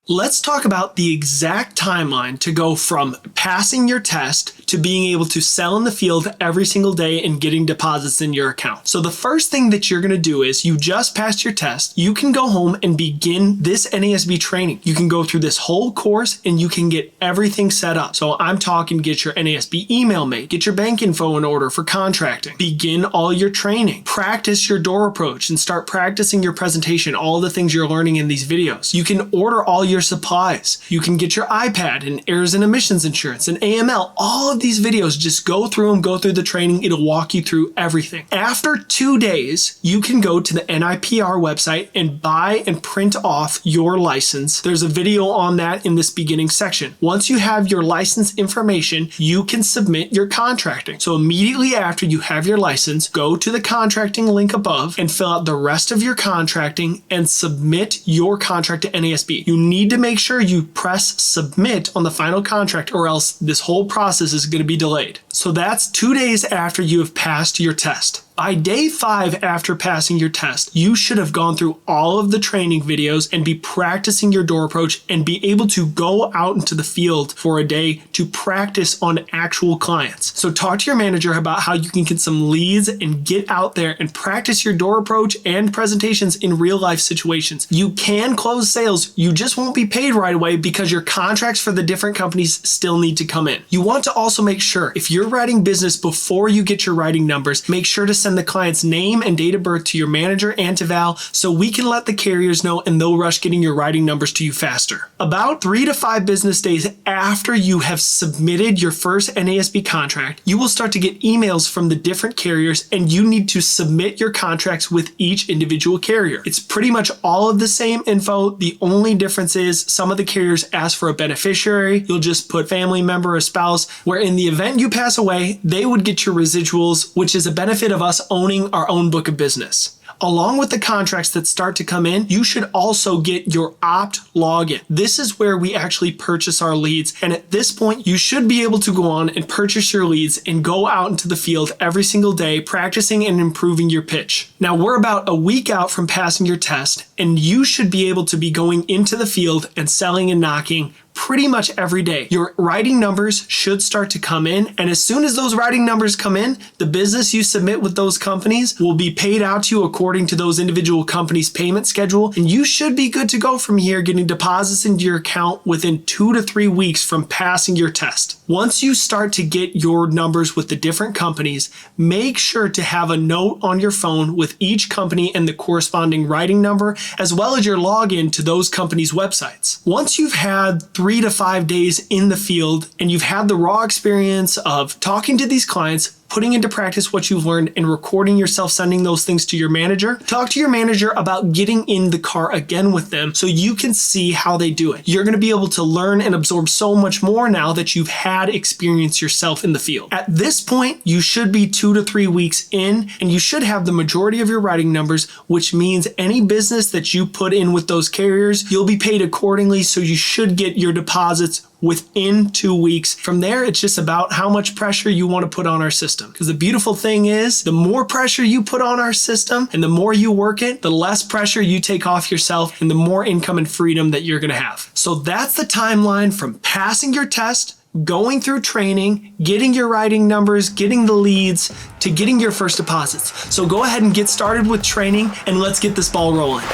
Let's talk about the exact timeline to go from passing your test to being able to sell in the field every single day and getting deposits in your account. So the first thing that you're going to do is you just passed your test. You can go home and begin this NASB training. You can go through this whole course and you can get everything set up. So I'm talking get your NASB email made, get your bank info in order for contracting, begin all your training, practice your door approach and start practicing your presentation, all the things you're learning in these videos. You can order all your supplies. You can get your iPad and errors and emissions insurance and AML. All of these videos, just go through them, go through the training. It'll walk you through everything. After 2 days, you can go to the NIPR website and buy and print off your license. There's a video on that in this beginning section. Once you have your license information, you can submit your contracting. So immediately after you have your license, go to the contracting link above and fill out the rest of your contracting and submit your contract to NASB. You need to make sure you press submit on the final contract or else this whole process is going to be delayed. So that's 2 days after you have passed your test. By day 5 after passing your test, you should have gone through all of the training videos and be practicing your door approach and be able to go out into the field for a day to practice on actual clients. So talk to your manager about how you can get some leads and get out there and practice your door approach and presentations in real life situations. You can close sales, you just won't be paid right away because your contracts for the different companies still need to come in. You want to also make sure if you're writing business before you get your writing numbers, make sure to send the client's name and date of birth to your manager and to Val so we can let the carriers know and they'll rush getting your writing numbers to you faster. About 3 to 5 business days after you have submitted your first NASB contract, you will start to get emails from the different carriers and you need to submit your contracts with each individual carrier. It's pretty much all of the same info. The only difference is some of the carriers ask for a beneficiary. You'll just put family member or spouse, where in the event you pass away, they would get your residuals, which is a benefit of us owning our own book of business. Along with the contracts that start to come in, you should also get your opt login. This is where we actually purchase our leads. And at this point, you should be able to go on and purchase your leads and go out into the field every single day, practicing and improving your pitch. Now we're about a week out from passing your test, and you should be able to be going into the field and selling and knocking pretty much every day. Your writing numbers should start to come in, and as soon as those writing numbers come in, the business you submit with those companies will be paid out to you according to those individual companies' payment schedule, and you should be good to go from here, getting deposits into your account within 2 to 3 weeks from passing your test. Once you start to get your numbers with the different companies, make sure to have a note on your phone with each company and the corresponding writing number, as well as your login to those companies' websites. Once you've had 3 to 5 days in the field and you've had the raw experience of talking to these clients, putting into practice what you've learned and recording yourself sending those things to your manager, talk to your manager about getting in the car again with them so you can see how they do it. You're going to be able to learn and absorb so much more now that you've had experience yourself in the field. At this point, you should be 2 to 3 weeks in and you should have the majority of your writing numbers, which means any business that you put in with those carriers, you'll be paid accordingly, so you should get your deposits within 2 weeks. From there, it's just about how much pressure you want to put on our system. Because the beautiful thing is, the more pressure you put on our system and the more you work it, the less pressure you take off yourself and the more income and freedom that you're going to have. So that's the timeline from passing your test, going through training, getting your writing numbers, getting the leads, to getting your first deposits. So go ahead and get started with training and let's get this ball rolling.